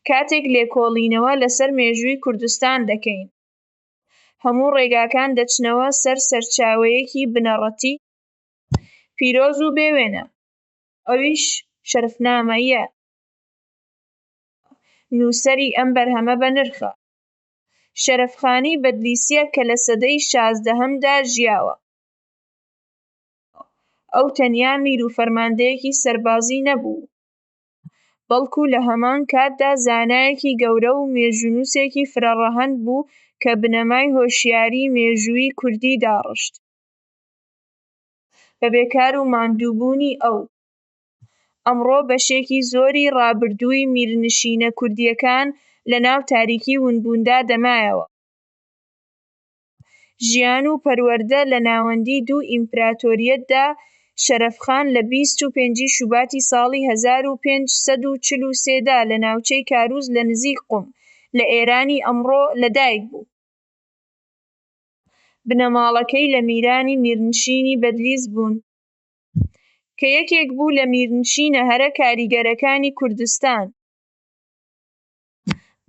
کاتێک لێکۆڵینەوە لەسەر مێژووی کوردستان دەکەین، هەموو ڕێگاکان دەچنەوە سەر سەرچاوەیەکی بنەڕەتی پیرۆز و بێوێنە، ئەویش شەرەفنامەیە نووسەری ئەم بەرهەمە بە نرخە. شەرەفخانی بەدلیسیە کە لە سەدەی 16هەمدا ژیاوە. ئەو تەنیا میر و فەرماندەیەکی سەربازی نەبوو، بەڵکو لە هەمان کاتدا زانایەکی گەورە و مێژوونووسێکی فرەڕەهەند بوو کە بنەمای هۆشیاریی مێژوویی کوردی داڕشت. بە بێکار و ماندووبوونی ئەو، ئەمڕۆ بەشێکی زۆری ڕابردووی میرنشینە کوردیەکان لەناو تاریکی ونبووندا دەمایەوە. ژیان و پەروەردە لە ناوەندی دوو ئیمپراتۆریەتدا. شەرەفخان لە 25 شوباتی ساڵی 1543 دا لە ناوچەی کاروز لە نزیک قوم لە ئێرانی ئەمڕۆ لەدایک بوو. بنەماڵەکەی لە میرانی میرنشینی بەدلیس بوون کە یەکێک بوو لە میرنشینە هەرە کاریگەرەکانی کوردستان،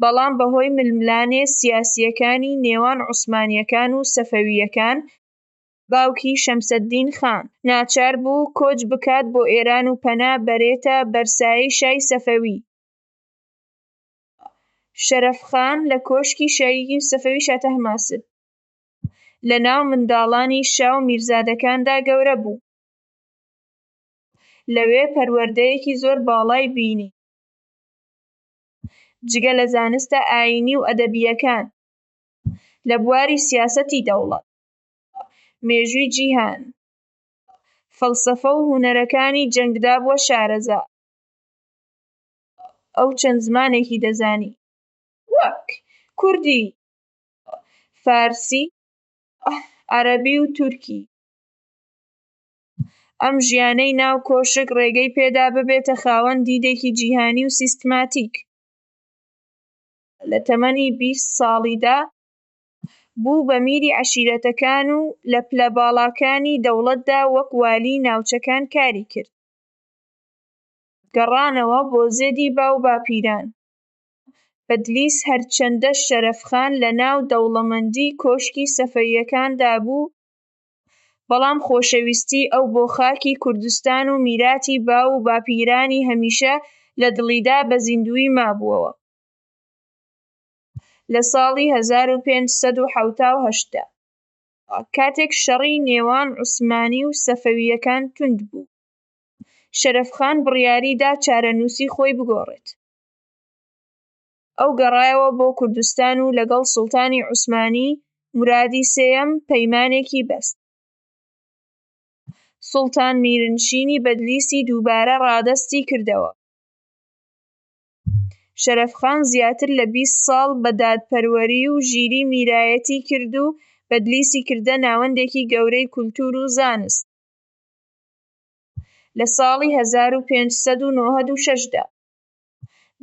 بەڵام بەهۆی ململانێ سیاسییەکانی نێوان عوسمانیەکان و سەفەویەکان، باوکی شەمسەددین خان ناچار بوو کۆچ بکات بۆ ئێران و پەنا بەرێتە بەرسایی شای سەفەوی. شەرەفخان لە کۆشکی شاییی سەفەوی شاتە هەماسب لە ناو منداڵانی شا و میرزادەکاندا گەورە بوو. لەوێ پەروەردەیەکی زۆر باڵای بینی، جگە لە زانستە ئایینی و ئەدەبیەکان، لە بواری سیاسەتی دەوڵەت، مێژووی جیهان، فەلسەفە و هونەرەکانی جەنگدا بووە شارەزا. ئەو چەند زمانێکی دەزانی، وەک کوردی، فارسی، عەرەبی و تورکی. ئەم ژیانەی ناو کۆشک ڕێگەی پێدا ببێتە خاوەن دیدێکی جیهانی و سیستماتیک. لە تەمەنی 20 ساڵیدا بوو بە میری عەشیرەتەکان و لە پلە باڵاکانی دەوڵەتدا وەک والی ناوچەکان کاری کرد. گەڕانەوە بۆ زێدی با و باپیران. بەدلیس هەرچەندە شەرەفخان لە ناو دەوڵەمەندی کۆشکی سەفەویەکاندا بوو، بەڵام خۆشەویستی ئەو بۆ خاکی کوردستان و میراتی با و باپیرانی هەمیشە لە دڵیدا بە زیندووی مابووەوە. لە ساڵی 1578 دا کاتێک شەڕی نێوان عوسمانی و سەفەویەکان توند بوو، شەرەفخان بڕیاری دا چارەنووسی خۆی بگۆڕێت. ئەو گەڕایەوە بۆ کوردستان و لەگەڵ سوڵتانی عوسمانی مورادی سێیەم پەیمانێکی بەست. سوڵتان میرنشینی بەدلیسی دووبارە ڕادەستی کردەوە. شەرەفخان زیاتر لە 20 ساڵ بە دادپەروەری و ژیری میرایەتی کرد و بەدلیسی کردە ناوەندێکی گەورەی کولتور و زانست. لە ساڵی 1596 دا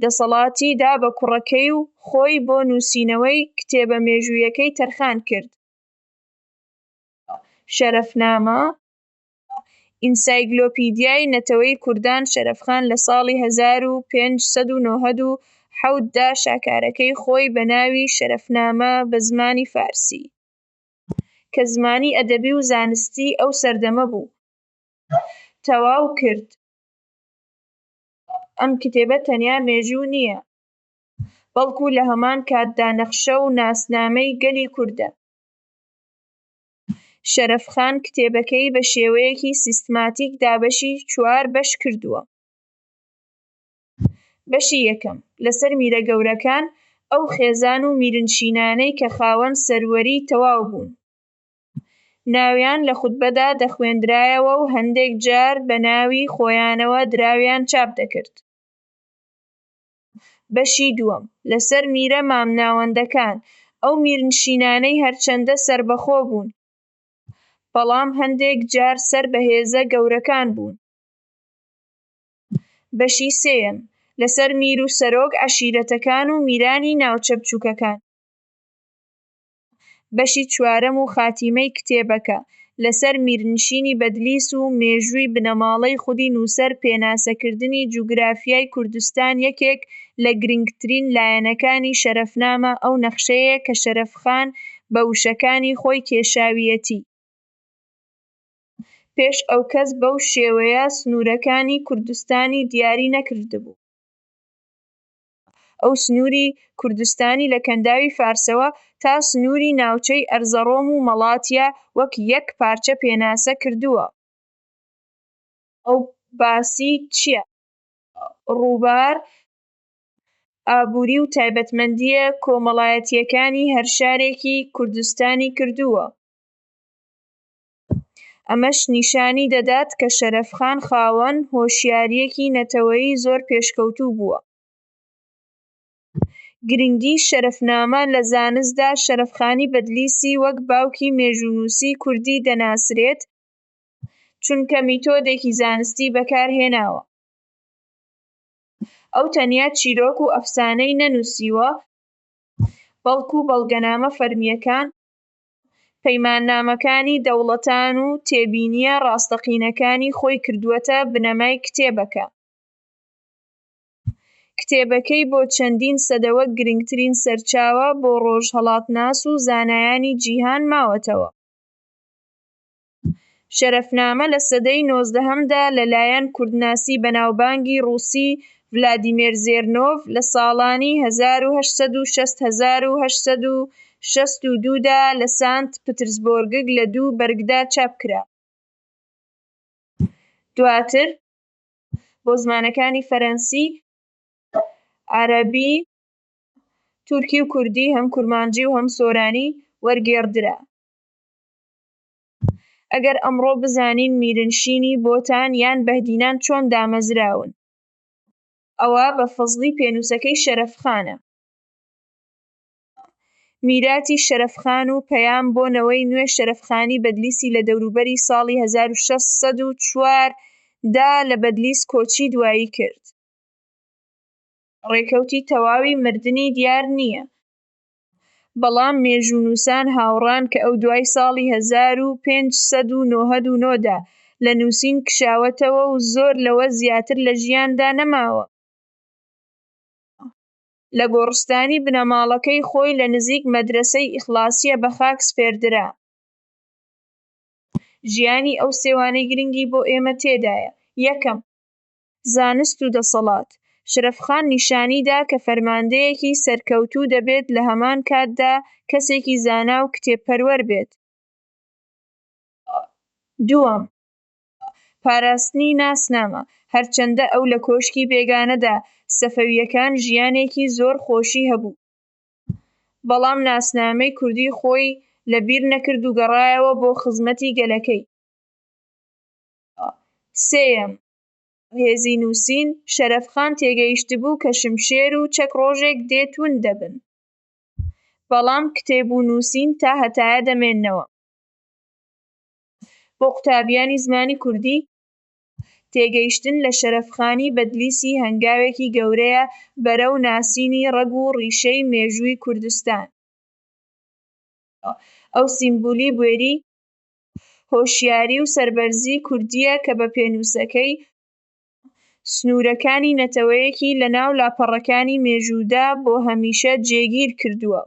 دەسەڵاتی دا بە کوڕەکەی و خۆی بۆ نووسینەوەی کتێبە مێژوویەکەی تەرخان کرد. شەرەفنامە، ئینسایکلۆپیدیای نەتەوەی کوردان. شەرەفخان لە ساڵی 1597 دا شاکارەکەی خۆی بە ناوی شەرەفنامە بە زمانی فارسی، کە زمانی ئەدەبی و زانستی ئەو سەردەمە بوو، تەواو کرد. ئەم کتێبە تەنیا مێژوو نییە، بەڵکو لە هەمان کاتدا نەخشە و ناسنامەی گەلی کوردە. شەرەفخان کتێبەکەی بە شێوەیەکی سیستماتیک دابەشی 4 بەش کردووە. بەشی یەکەم لەسەر میرە گەورەکان، ئەو خێزان و میرنشینانەی کە خاوەن سەروەری تەواو بوون. ناویان لە خوتبەدا دەخوێندرایەوە و هەندێک جار بە ناوی خۆیانەوە دراویان چاپ دەکرد. بەشی دووەم لەسەر میرە مامناوەندەکان، ئەو میرنشینانەی هەرچەندە سەربەخۆ بوون، بەڵام هەندێک جار سەر بە هێزە گەورەکان بوون. بەشی سێیەم لەسەر میر و سەرۆک عەشیرەتەکان و میرانی ناوچە بچووکەکان. بەشی چوارەم و خاتیمەی کتێبەکە لەسەر میرنشینی بەدلیس و مێژووی بنەماڵەی خودی نووسەر پێناسەکردنی جوگرافیای کوردستان یەکێک لە گرنگترین لایەنەکانی شەرەفنامە ئەو نەخشەیەیە کە شەرەفخان بە وشەکانی خۆی کێشاویەتی. پێش ئەو کەس بەو شێوەیە سنوورەکانی کوردستانی دیاری نەکردبوو. ئەو سنووری کوردستانی لە کەنداوی فارسەوە تا سنووری ناوچەی ئەرزەڕۆم و مەڵاتیا وەک یەک پارچە پێناسە کردووە. ئەو باسی چییە؟ ڕووبار، ئابووری و تایبەتمەندیە کۆمەڵایەتیەکانی هەر شارێکی کوردستانی کردووە. ئەمەش نیشانی دەدات کە شەرەفخان خاوەن هۆشیارییەکی نەتەوەیی زۆر پێشکەوتوو بووە. گرنگی شەرەفنامە لە زانستدا شەرەفخانی بەدلیسی وەک باوکی مێژوونووسی کوردی دەناسرێت چونکە میتۆدێکی زانستی بەکارهێناوە. ئەو تەنیا چیرۆک و ئەفسانەی نەنووسیوە، بەڵکو بەڵگەنامە فەرمییەکان، پەیماننامەکانی دەوڵەتان و تێبینیە ڕاستەقینەکانی خۆی کردووەتە بنەمای کتێبەکە. کتێبەکەی بۆ چەندین سەدەوە گرنگترین سەرچاوە بۆ ڕۆژهەڵاتناس و زانایانی جیهان ماوەتەوە. شەرەفنامە لە سەدەی 19هەمدا لەلایەن کوردناسی بەناوبانگی ڕووسی ڤلادیمیر زێرنۆڤ لە ساڵانی 1862 دا لە سانت پترزبۆرگ لە 2 بەرگدا چاپکرا. دواتر بۆ زمانەکانی فەرەنسی، عەرەبی، تورکی و کوردی هەم کورمانجی و هەم سۆرانی وەرگێڕدرا. ئەگەر ئەمڕۆ بزانین میرنشینی بۆتان یان بەهدینان چۆن دامەزراون، ئەوە بەفەزڵی پێنووسەکەی شەرەفخانە. میراتی شەرەفخان و پەیام بۆ نەوەی نوێ شەرەفخانی بەدلیسی لە دەوروبەری ساڵی 1604 دا لە بەدلیس کۆچی دوایی کرد. ڕێکەوتی تەواوی مردنی دیار نییە، بەڵام مێژوونووسان هاوڕان کە ئەو دوای ساڵی 1599 دا لە نووسین کشاوەتەوە و زۆر لەوە زیاتر لە ژیاندا نەماوە. لە گۆڕستانی بنەماڵەکەی خۆی لە نزیک مەدرەسەی ئیخلاسیە بە خاک سپێردرا. ژیانی ئەو سێوانەی گرنگی بۆ ئێمە تێدایە. یەکەم، زانست و دەسەڵات. شەرەفخان نیشانیدا کە فەرماندەیەکی سەرکەوتوو دەبێت لە هەمان کاتدا کەسێکی زانا و کتێبپەروەر بێت. دووەم، پاراستنی ناسنامە. هەرچەندە ئەو لە کۆشکی بێگانەدا سەفەویەکان ژیانێکی زۆر خۆشی هەبوو، بەڵام ناسنامەی کوردی خۆی لەبیر نەکرد و گەڕایەوە بۆ خزمەتی گەلەکەی. سێیەم، هێزی نووسین. شەرەفخان تێگەیشتبوو کە شمشێر و چەک ڕۆژێک دێت ون دەبن، بەڵام کتێب و نووسین تا هەتایە دەمێننەوە. بۆ قوتابیانی زمانی کوردی، تێگەیشتن لە شەرەفخانی بەدلیسی هەنگاوێکی گەورەیە بەرەو ناسینی ڕەگ و ڕیشەی مێژووی کوردستان. ئەو سیمبولی بوێری، هۆشیاری و سەربەرزی کوردیە کە بە پێنووسەکەی سنوورەکانی نەتەوەیەکی لەناو لاپەڕەکانی مێژوودا بۆ هەمیشە جێگیر کردووە.